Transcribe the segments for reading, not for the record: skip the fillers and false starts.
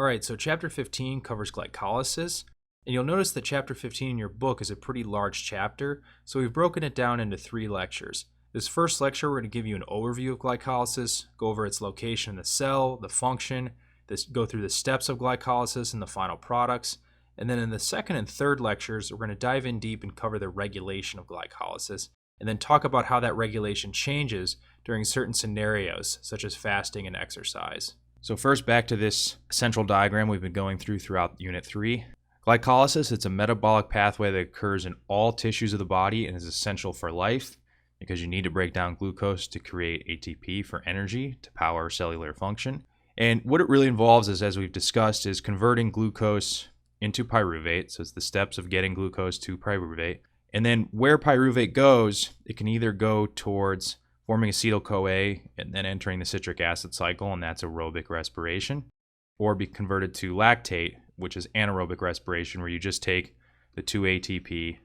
All right, so chapter 15 covers glycolysis, and you'll notice that chapter 15 in your book is a pretty large chapter, so we've broken it down into 3 lectures. This first lecture, we're going to give you an overview of glycolysis, go over its location in the cell, the function, go through the steps of glycolysis and the final products. And then in the second and third lectures, we're going to dive in deep and cover the regulation of glycolysis, and then talk about how that regulation changes during certain scenarios, such as fasting and exercise. So first, back to this central diagram we've been going through throughout Unit 3. Glycolysis, it's a metabolic pathway that occurs in all tissues of the body and is essential for life because you need to break down glucose to create ATP for energy to power cellular function. And what it really involves is, as we've discussed, is converting glucose into pyruvate. So it's the steps of getting glucose to pyruvate. And then where pyruvate goes, it can either go towards forming acetyl-CoA and then entering the citric acid cycle, and that's aerobic respiration, or be converted to lactate, which is anaerobic respiration, where you just take the 2 ATP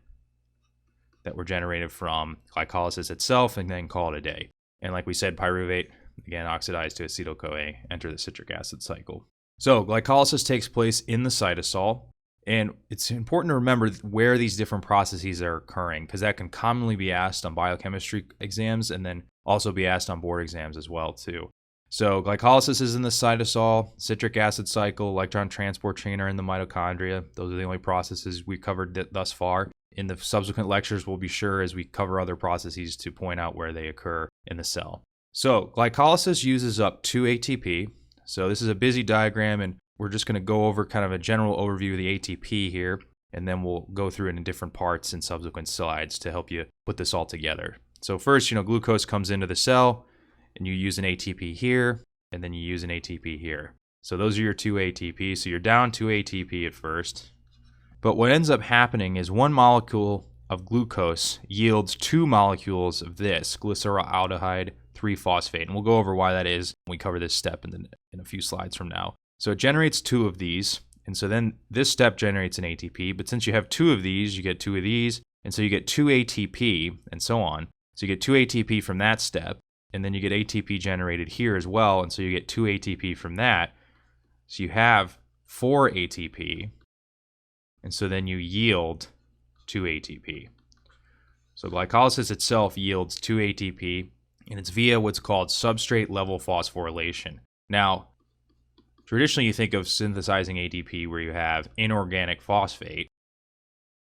that were generated from glycolysis itself and then call it a day. And like we said, pyruvate, again, oxidized to acetyl-CoA, enter the citric acid cycle. So glycolysis takes place in the cytosol, and it's important to remember where these different processes are occurring, because that can commonly be asked on biochemistry exams and then also be asked on board exams as well too. So glycolysis is in the cytosol, citric acid cycle, electron transport chain are in the mitochondria. Those are the only processes we covered thus far. In the subsequent lectures, we'll be sure as we cover other processes to point out where they occur in the cell. So glycolysis uses up 2 ATP. So this is a busy diagram, and we're just going to go over kind of a general overview of the ATP here, and then we'll go through it in different parts in subsequent slides to help you put this all together. So first, glucose comes into the cell, and you use an ATP here, and then you use an ATP here. So those are your 2 ATP. So you're down 2 ATP at first. But what ends up happening is 1 molecule of glucose yields 2 molecules of this, glyceraldehyde 3-phosphate. And we'll go over why that is when we cover this step in a few slides from now. So it generates 2 of these, and so then this step generates an ATP, but since you have 2 of these, you get 2 of these, and so you get 2 ATP, and so on. So you get 2 ATP from that step, and then you get ATP generated here as well, and so you get 2 ATP from that. So you have 4 ATP, and so then you yield 2 ATP. So glycolysis itself yields 2 ATP, and it's via what's called substrate level phosphorylation. Now, traditionally, you think of synthesizing ATP where you have inorganic phosphate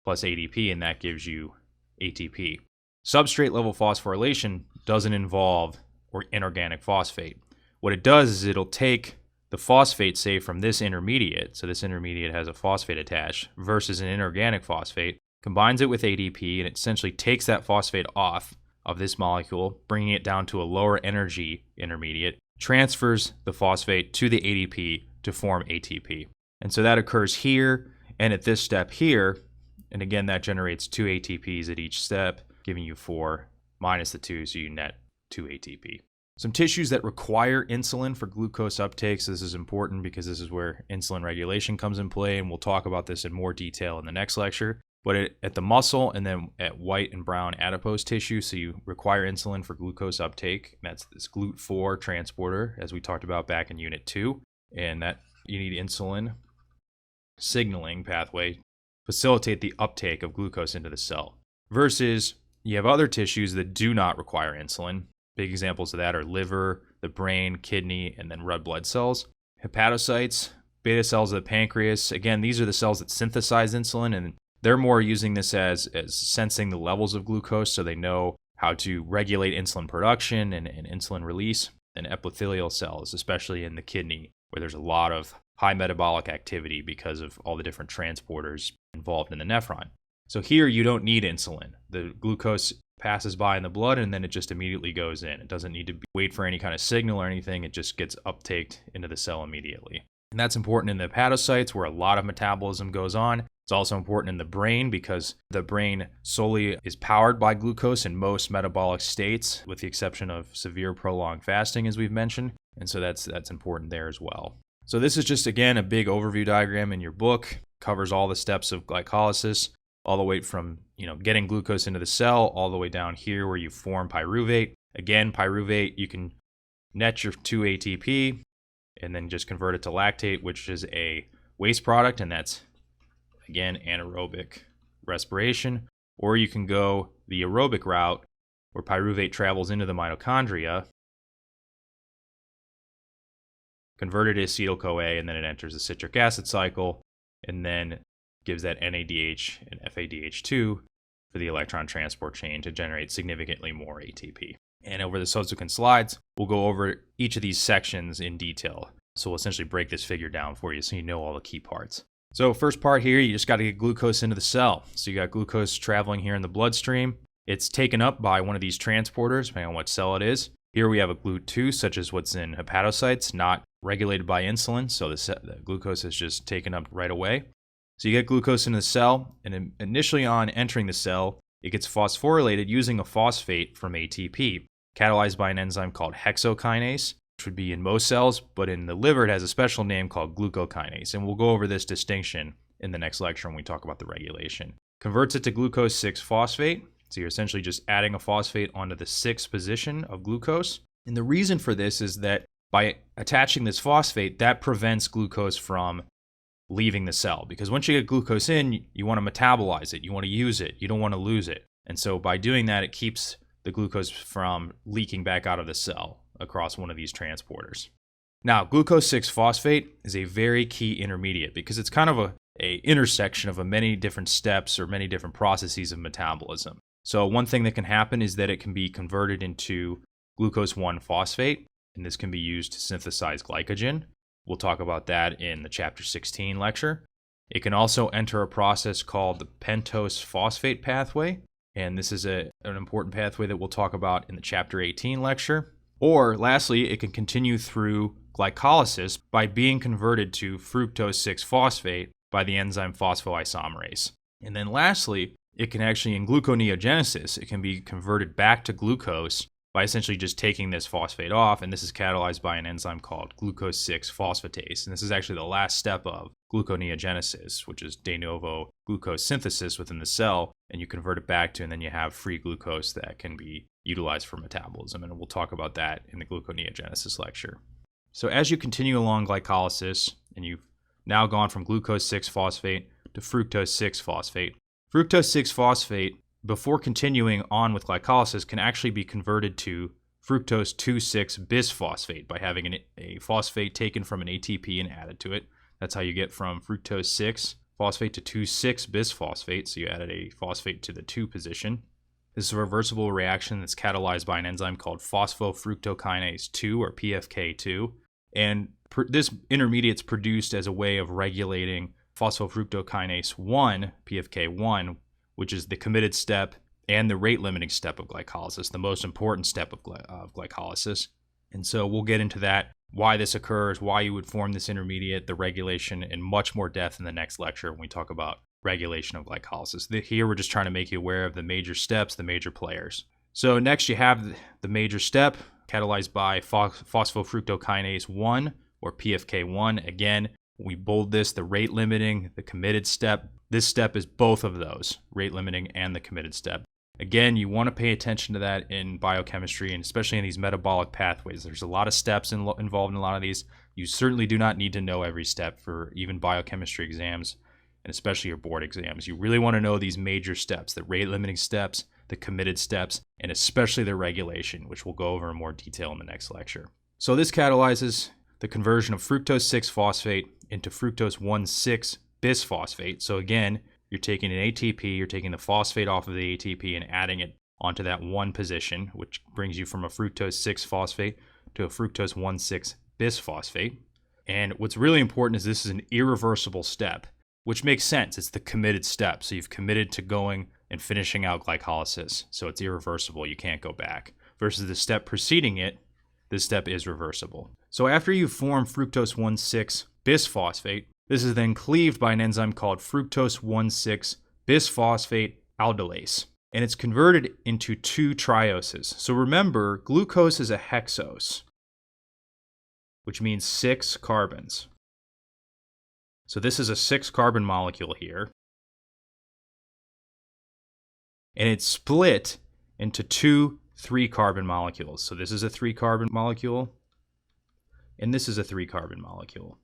plus ADP, and that gives you ATP. Substrate level phosphorylation doesn't involve inorganic phosphate. What it does is it'll take the phosphate, say, from this intermediate, so this intermediate has a phosphate attached, versus an inorganic phosphate, combines it with ADP, and it essentially takes that phosphate off of this molecule, bringing it down to a lower energy intermediate, transfers the phosphate to the ADP to form ATP. And so that occurs here and at this step here. And again, that generates 2 ATPs at each step, giving you 4 minus the 2, so you net 2 ATP. Some tissues that require insulin for glucose uptake. So this is important because this is where insulin regulation comes in play, and we'll talk about this in more detail in the next lecture. But at the muscle and then at white and brown adipose tissue, so you require insulin for glucose uptake. That's this GLUT4 transporter, as we talked about back in Unit 2. And that you need insulin signaling pathway to facilitate the uptake of glucose into the cell. Versus you have other tissues that do not require insulin. Big examples of that are liver, the brain, kidney, and then red blood cells. Hepatocytes, beta cells of the pancreas. Again, these are the cells that synthesize insulin, and they're more using this as sensing the levels of glucose, so they know how to regulate insulin production and insulin release. And epithelial cells, especially in the kidney, where there's a lot of high metabolic activity because of all the different transporters involved in the nephron. So here you don't need insulin. The glucose passes by in the blood, and then it just immediately goes in. It doesn't need to wait for any kind of signal or anything. It just gets uptaked into the cell immediately. And that's important in the hepatocytes, where a lot of metabolism goes on. It's also important in the brain because the brain solely is powered by glucose in most metabolic states, with the exception of severe prolonged fasting, as we've mentioned. And so that's important there as well. So this is just, again, a big overview diagram in your book. Covers all the steps of glycolysis, all the way from getting glucose into the cell, all the way down here where you form pyruvate. Again, pyruvate, you can net your 2 ATP, and then just convert it to lactate, which is a waste product, and that's, again, anaerobic respiration. Or you can go the aerobic route, where pyruvate travels into the mitochondria, converted to acetyl-CoA, and then it enters the citric acid cycle, and then gives that NADH and FADH2 for the electron transport chain to generate significantly more ATP. And over the subsequent slides, we'll go over each of these sections in detail. So we'll essentially break this figure down for you so you know all the key parts. So first part here, you just got to get glucose into the cell. So you got glucose traveling here in the bloodstream. It's taken up by one of these transporters, depending on what cell it is. Here we have a GLUT2, such as what's in hepatocytes, not regulated by insulin, so the glucose is just taken up right away. So you get glucose in the cell, and initially on entering the cell, it gets phosphorylated using a phosphate from ATP, catalyzed by an enzyme called hexokinase, which would be in most cells, but in the liver it has a special name called glucokinase, and we'll go over this distinction in the next lecture when we talk about the regulation. Converts it to glucose 6-phosphate, so you're essentially just adding a phosphate onto the 6th position of glucose. And the reason for this is that by attaching this phosphate, that prevents glucose from leaving the cell. Because once you get glucose in, you want to metabolize it, you want to use it, you don't want to lose it. And so by doing that, it keeps the glucose from leaking back out of the cell across one of these transporters. Now, glucose 6-phosphate is a very key intermediate because it's kind of a intersection of many different steps or many different processes of metabolism. So one thing that can happen is that it can be converted into glucose 1-phosphate, and this can be used to synthesize glycogen. We'll talk about that in the chapter 16 lecture. It can also enter a process called the pentose phosphate pathway, and this is an important pathway that we'll talk about in the chapter 18 lecture. Or lastly, it can continue through glycolysis by being converted to fructose 6-phosphate by the enzyme phosphoisomerase. And then lastly, it can actually, in gluconeogenesis, it can be converted back to glucose by essentially just taking this phosphate off, and this is catalyzed by an enzyme called glucose 6-phosphatase. And this is actually the last step of gluconeogenesis, which is de novo glucose synthesis within the cell, and you convert it back to, and then you have free glucose that can be utilized for metabolism, and we'll talk about that in the gluconeogenesis lecture. So as you continue along glycolysis, and you've now gone from glucose 6-phosphate to fructose 6-phosphate, fructose 6-phosphate, before continuing on with glycolysis, can actually be converted to fructose 2,6-bisphosphate by having a phosphate taken from an ATP and added to it. That's how you get from fructose 6-phosphate to 2,6-bisphosphate, so you added a phosphate to the 2 position. This is a reversible reaction that's catalyzed by an enzyme called phosphofructokinase 2, or PFK2, and this intermediate is produced as a way of regulating phosphofructokinase 1, PFK1, which is the committed step and the rate-limiting step of glycolysis, the most important step of glycolysis. And so we'll get into that, why this occurs, why you would form this intermediate, the regulation, in much more depth in the next lecture when we talk about regulation of glycolysis. Here we're just trying to make you aware of the major steps, the major players. So next you have the major step, catalyzed by phosphofructokinase 1, or PFK1. Again, we bold this, the rate limiting, the committed step. This step is both of those, rate limiting and the committed step. Again, you want to pay attention to that in biochemistry, and especially in these metabolic pathways. There's a lot of steps involved in a lot of these. You certainly do not need to know every step for even biochemistry exams, and especially your board exams. You really want to know these major steps, the rate limiting steps, the committed steps, and especially the regulation, which we'll go over in more detail in the next lecture. So this catalyzes the conversion of fructose 6-phosphate into fructose 1,6-bisphosphate. So again, you're taking an ATP, you're taking the phosphate off of the ATP and adding it onto that 1 position, which brings you from a fructose 6-phosphate to a fructose 1,6-bisphosphate. And what's really important is this is an irreversible step, which makes sense. It's the committed step. So you've committed to going and finishing out glycolysis. So it's irreversible. You can't go back. Versus the step preceding it, this step is reversible. So after you form fructose 1,6-bisphosphate, this is then cleaved by an enzyme called fructose 1,6-bisphosphate aldolase, and it's converted into 2 trioses. So remember, glucose is a hexose, which means 6 carbons. So this is a 6-carbon molecule here, and it's split into 2 3-carbon molecules. So this is a 3-carbon molecule. and this is a 3-carbon molecule.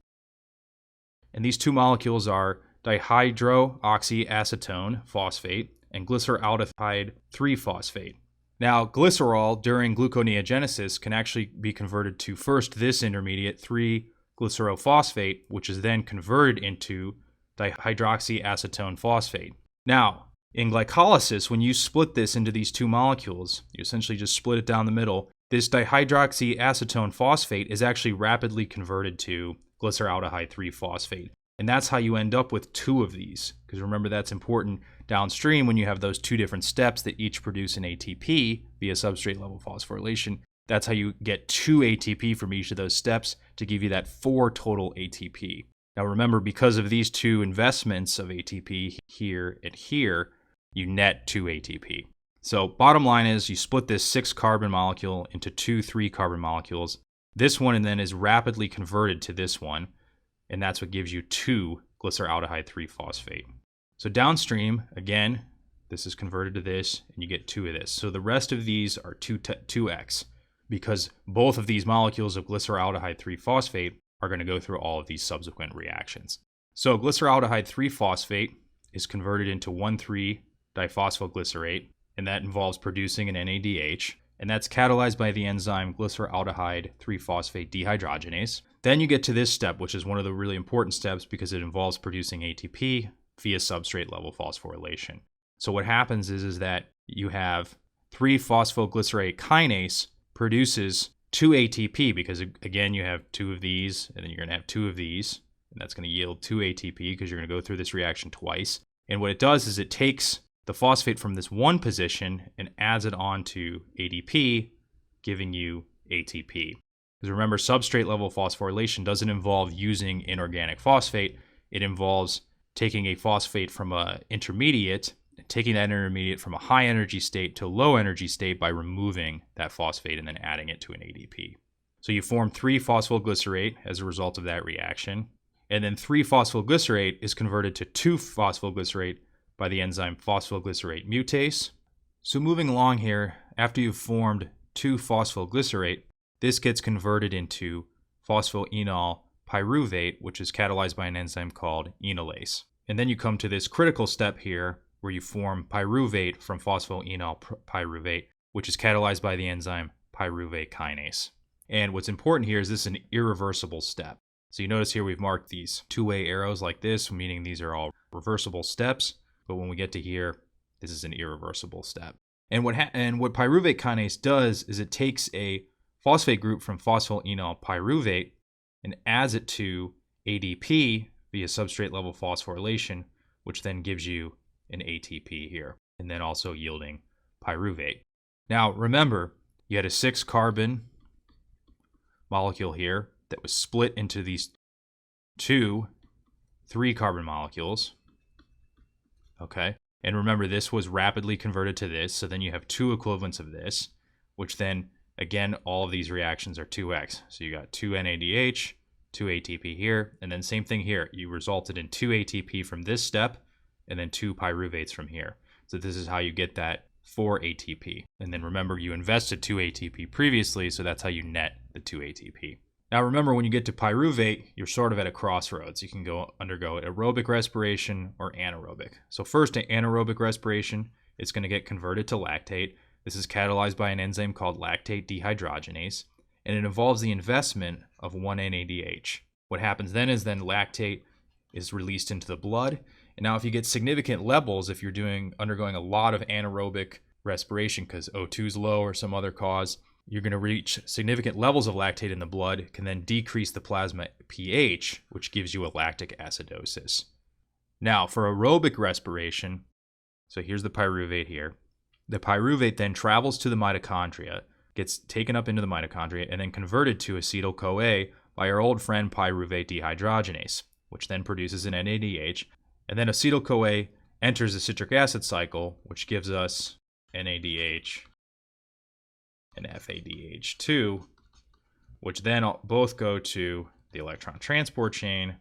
And these two molecules are dihydroxyacetone phosphate and glyceraldehyde 3-phosphate. Now, glycerol during gluconeogenesis can actually be converted to first this intermediate 3-glycerophosphate, which is then converted into dihydroxyacetone phosphate. Now, in glycolysis, when you split this into these two molecules, you essentially just split it down the middle. This dihydroxyacetone phosphate is actually rapidly converted to glyceraldehyde 3-phosphate. And that's how you end up with two of these. Because remember, that's important downstream when you have those two different steps that each produce an ATP via substrate level phosphorylation. That's how you get 2 ATP from each of those steps to give you that 4 total ATP. Now remember, because of these two investments of ATP here and here, you net 2 ATP. So bottom line is you split this 6-carbon molecule into 2 3-carbon molecules. This one and then is rapidly converted to this one, and that's what gives you 2 glyceraldehyde 3-phosphate. So downstream, again, this is converted to this, and you get 2 of this. So the rest of these are 2x, because both of these molecules of glyceraldehyde 3-phosphate are going to go through all of these subsequent reactions. So glyceraldehyde 3-phosphate is converted into 1,3-diphosphoglycerate, and that involves producing an NADH, and that's catalyzed by the enzyme glyceraldehyde 3-phosphate dehydrogenase. Then you get to this step, which is one of the really important steps because it involves producing ATP via substrate level phosphorylation. So what happens is that you have 3-phosphoglycerate kinase produces 2 ATP because, again, you have 2 of these, and then you're going to have 2 of these, and that's going to yield 2 ATP because you're going to go through this reaction twice. And what it does is it takes the phosphate from this one position and adds it on to ADP, giving you ATP. Because remember, substrate level phosphorylation doesn't involve using inorganic phosphate. It involves taking a phosphate from an intermediate, taking that intermediate from a high energy state to a low energy state by removing that phosphate and then adding it to an ADP. So you form 3-phosphoglycerate as a result of that reaction. And then 3-phosphoglycerate is converted to 2-phosphoglycerate by the enzyme phosphoglycerate mutase. So moving along here, after you've formed 2-phosphoglycerate, this gets converted into phosphoenol pyruvate, which is catalyzed by an enzyme called enolase. And then you come to this critical step here where you form pyruvate from phosphoenol pyruvate, which is catalyzed by the enzyme pyruvate kinase. And what's important here is this is an irreversible step. So you notice here we've marked these two-way arrows like this, meaning these are all reversible steps. But when we get to here, this is an irreversible step. And what pyruvate kinase does is it takes a phosphate group from phosphoenol pyruvate and adds it to ADP via substrate level phosphorylation, which then gives you an ATP here, and then also yielding pyruvate. Now remember, you had a 6-carbon molecule here that was split into these 2 3-carbon molecules. Okay, and remember, this was rapidly converted to this, so then you have 2 equivalents of this, which then, again, all of these reactions are 2x. So you got 2 NADH, 2 ATP here, and then same thing here. You resulted in 2 ATP from this step, and then 2 pyruvates from here. So this is how you get that 4 ATP. And then remember, you invested 2 ATP previously, so that's how you net the 2 ATP. Now remember, when you get to pyruvate, you're sort of at a crossroads. You can undergo aerobic respiration or anaerobic. So first, anaerobic respiration, it's going to get converted to lactate. This is catalyzed by an enzyme called lactate dehydrogenase, and it involves the investment of 1 NADH. What happens then is lactate is released into the blood. And now if you get significant levels, if you're undergoing a lot of anaerobic respiration because O2 is low or some other cause, you're going to reach significant levels of lactate in the blood. It can then decrease the plasma pH, which gives you a lactic acidosis. Now for aerobic respiration, so here's the pyruvate here. The pyruvate then travels to the mitochondria, gets taken up into the mitochondria, and then converted to acetyl-CoA by our old friend pyruvate dehydrogenase, which then produces an NADH. And then acetyl-CoA enters the citric acid cycle, which gives us NADH and FADH2, which then both go to the electron transport chain,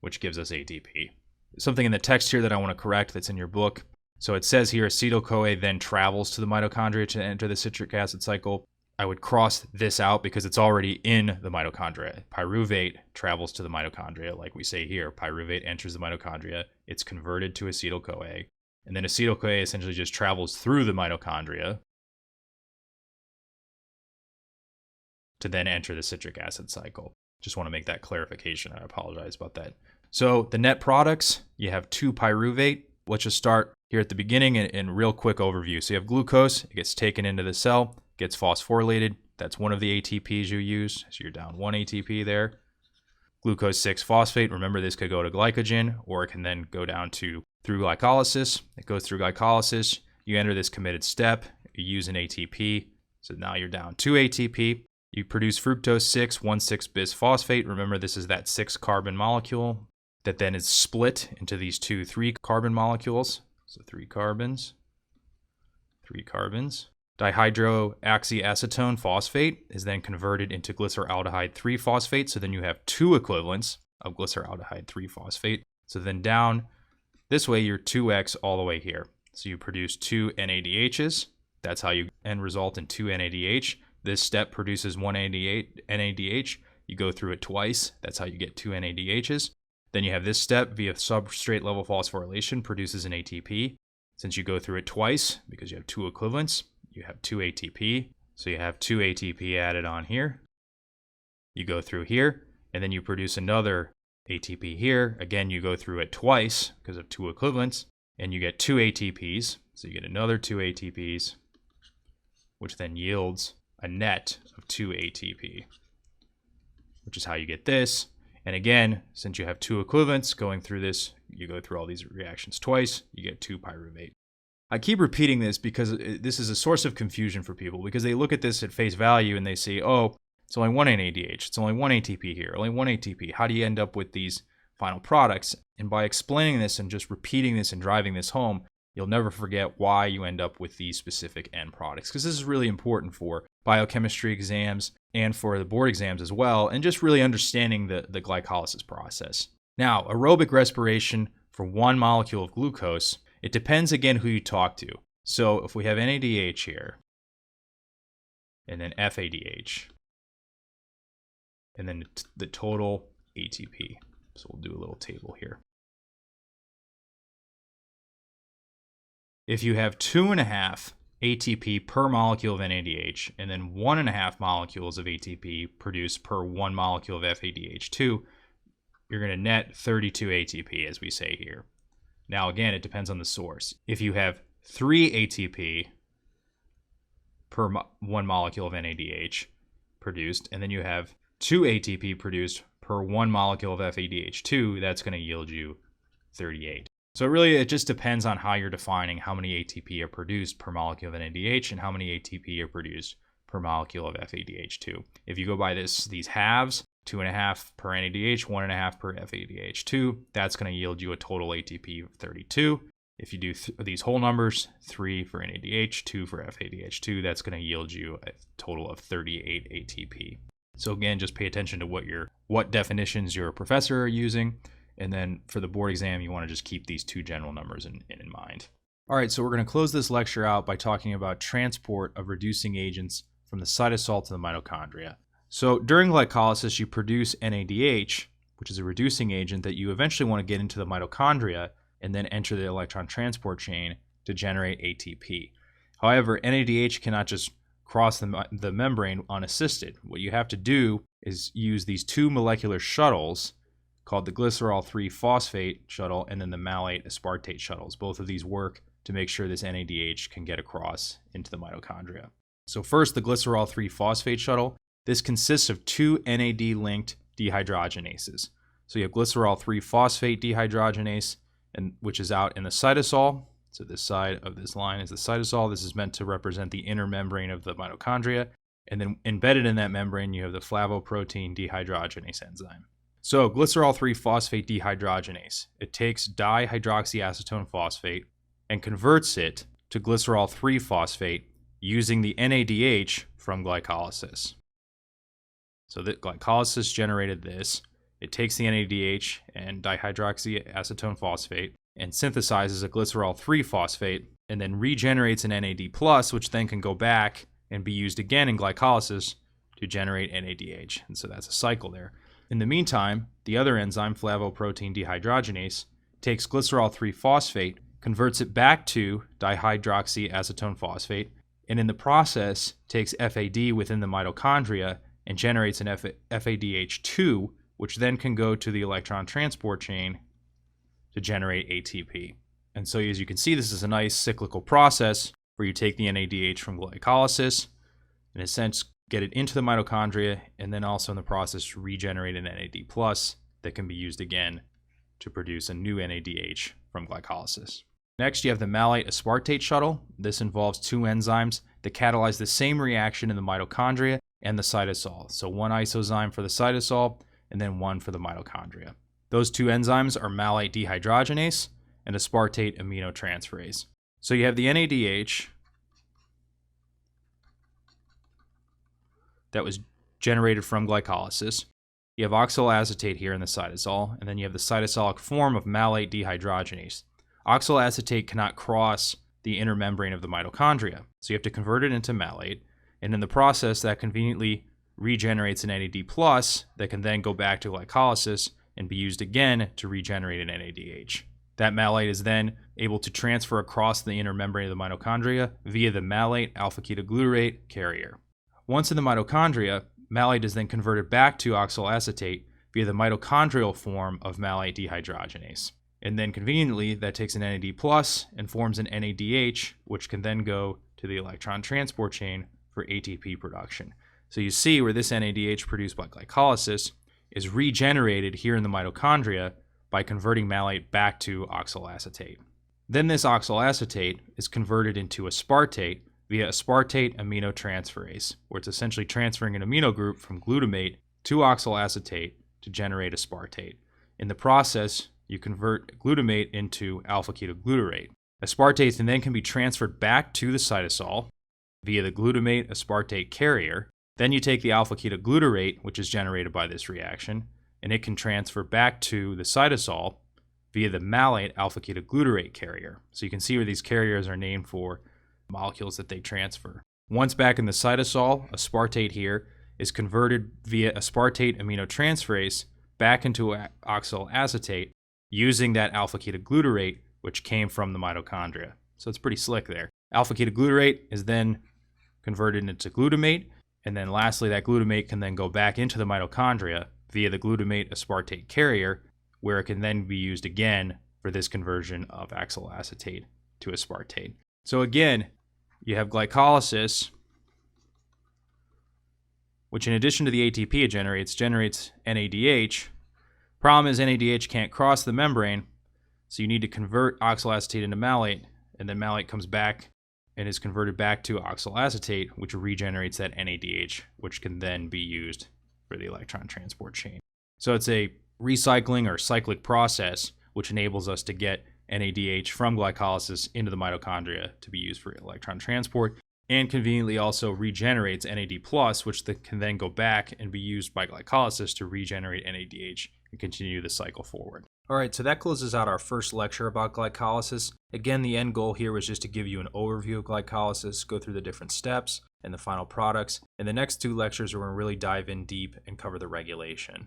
which gives us ATP. Something in the text here that I want to correct that's in your book. So it says here acetyl-CoA then travels to the mitochondria to enter the citric acid cycle. I would cross this out because it's already in the mitochondria. Pyruvate travels to the mitochondria, like we say here. Pyruvate enters the mitochondria. It's converted to acetyl-CoA. And then acetyl-CoA essentially just travels through the mitochondria to then enter the citric acid cycle. Just want to make that clarification. I apologize about that. So the net products, you have 2-pyruvate. Let's just start here at the beginning in real quick overview. So you have glucose. It gets taken into the cell, gets phosphorylated. That's one of the ATPs you use. So you're down 1 ATP there. Glucose 6-phosphate. Remember, this could go to glycogen, or it can then go down to through glycolysis. It goes through glycolysis. You enter this committed step. You use an ATP. So now you're down 2 ATP. You produce fructose 6,1,6-bisphosphate. Remember, this is that 6-carbon molecule that then is split into these 2 3-carbon molecules. So 3 carbons, 3 carbons. Dihydroxyacetone phosphate is then converted into glyceraldehyde 3-phosphate. So then you have 2 equivalents of glyceraldehyde 3-phosphate. So then down this way, you're 2x all the way here. So you produce 2 NADHs. That's how you end result in 2 NADH. This step produces 1 NADH. You go through it twice. That's how you get 2 NADHs. Then you have this step via substrate level phosphorylation produces an ATP. Since you go through it twice, because you have 2 equivalents, you have 2 ATP. So you have 2 ATP added on here. You go through here, and then you produce another ATP here. Again, you go through it twice because of 2 equivalents, and you get 2 ATPs. So you get another 2 ATPs, which then yields a net of 2 ATP, which is how you get this. And again, since you have 2 equivalents going through this, you go through all these reactions twice, you get 2-pyruvate. I keep repeating this because this is a source of confusion for people, because they look at this at face value and they say, oh, it's only 1 NADH, it's only 1 ATP here, only 1 ATP. How do you end up with these final products? And by explaining this and just repeating this and driving this home, you'll never forget why you end up with these specific end products, because this is really important for biochemistry exams and for the board exams as well, and just really understanding the glycolysis process. Now, aerobic respiration for 1 molecule of glucose, it depends again who you talk to. So if we have NADH here, and then FADH, and then the total ATP. So we'll do a little table here. If you have 2.5 ATP per molecule of NADH, and then 1.5 molecules of ATP produced per 1 molecule of FADH2, you're going to net 32 ATP, as we say here. Now, again, it depends on the source. If you have 3 ATP per 1 molecule of NADH produced, and then you have 2 ATP produced per 1 molecule of FADH2, that's going to yield you 38. So really, it just depends on how you're defining how many ATP are produced per molecule of NADH and how many ATP are produced per molecule of FADH2. If you go by these halves, 2.5 per NADH, 1.5 per FADH2, that's going to yield you a total ATP of 32. If you do these whole numbers, 3 for NADH, 2 for FADH2, that's going to yield you a total of 38 ATP. So again, just pay attention to what definitions your professor are using. And then for the board exam, you want to just keep these 2 general numbers in mind. All right, so we're going to close this lecture out by talking about transport of reducing agents from the cytosol to the mitochondria. So during glycolysis, you produce NADH, which is a reducing agent that you eventually want to get into the mitochondria and then enter the electron transport chain to generate ATP. However, NADH cannot just cross the membrane unassisted. What you have to do is use these 2 molecular shuttles called the glycerol 3-phosphate shuttle and then the malate aspartate shuttles. Both of these work to make sure this NADH can get across into the mitochondria. So first, the glycerol 3-phosphate shuttle. This consists of 2 NAD-linked dehydrogenases. So you have glycerol 3-phosphate dehydrogenase, which is out in the cytosol. So this side of this line is the cytosol. This is meant to represent the inner membrane of the mitochondria. And then embedded in that membrane, you have the flavoprotein dehydrogenase enzyme. So glycerol 3-phosphate dehydrogenase, it takes dihydroxyacetone phosphate and converts it to glycerol 3-phosphate using the NADH from glycolysis. So that glycolysis generated this. It takes the NADH and dihydroxyacetone phosphate and synthesizes a glycerol 3-phosphate and then regenerates an NAD+, which then can go back and be used again in glycolysis to generate NADH. And so that's a cycle there. In the meantime, the other enzyme, flavoprotein dehydrogenase, takes glycerol 3-phosphate, converts it back to dihydroxyacetone phosphate, and in the process takes FAD within the mitochondria and generates an FADH2, which then can go to the electron transport chain to generate ATP. And so as you can see, this is a nice cyclical process where you take the NADH from glycolysis, in a sense, get it into the mitochondria, and then also in the process regenerate an NAD+ that can be used again to produce a new NADH from glycolysis. Next, you have the malate aspartate shuttle. This involves two enzymes that catalyze the same reaction in the mitochondria and the cytosol. So one isozyme for the cytosol and then one for the mitochondria. Those two enzymes are malate dehydrogenase and aspartate aminotransferase. So you have the NADH that was generated from glycolysis. You have oxaloacetate here in the cytosol, and then you have the cytosolic form of malate dehydrogenase. Oxaloacetate cannot cross the inner membrane of the mitochondria, so you have to convert it into malate, and in the process that conveniently regenerates an NAD+ that can then go back to glycolysis and be used again to regenerate an NADH. That malate is then able to transfer across the inner membrane of the mitochondria via the malate alpha-ketoglutarate carrier. Once in the mitochondria, malate is then converted back to oxaloacetate via the mitochondrial form of malate dehydrogenase. And then conveniently, that takes an NAD+ and forms an NADH, which can then go to the electron transport chain for ATP production. So you see where this NADH produced by glycolysis is regenerated here in the mitochondria by converting malate back to oxaloacetate. Then this oxaloacetate is converted into aspartate via aspartate aminotransferase, where it's essentially transferring an amino group from glutamate to oxaloacetate to generate aspartate. In the process, you convert glutamate into alpha-ketoglutarate. Aspartate then can be transferred back to the cytosol via the glutamate aspartate carrier. Then you take the alpha-ketoglutarate, which is generated by this reaction, and it can transfer back to the cytosol via the malate alpha-ketoglutarate carrier. So you can see where these carriers are named for molecules that they transfer. Once back in the cytosol, aspartate here is converted via aspartate aminotransferase back into oxaloacetate using that alpha-ketoglutarate, which came from the mitochondria. So it's pretty slick there. Alpha-ketoglutarate is then converted into glutamate, and then lastly, that glutamate can then go back into the mitochondria via the glutamate aspartate carrier, where it can then be used again for this conversion of oxaloacetate to aspartate. So again, you have glycolysis, which in addition to the ATP it generates NADH. Problem is NADH can't cross the membrane, so you need to convert oxaloacetate into malate, and then malate comes back and is converted back to oxaloacetate, which regenerates that NADH, which can then be used for the electron transport chain. So it's a recycling or cyclic process which enables us to get NADH from glycolysis into the mitochondria to be used for electron transport, and conveniently also regenerates NAD+, which can then go back and be used by glycolysis to regenerate NADH and continue the cycle forward. Alright, so that closes out our first lecture about glycolysis. Again, the end goal here was just to give you an overview of glycolysis, go through the different steps and the final products. In the next two lectures, we're going to really dive in deep and cover the regulation.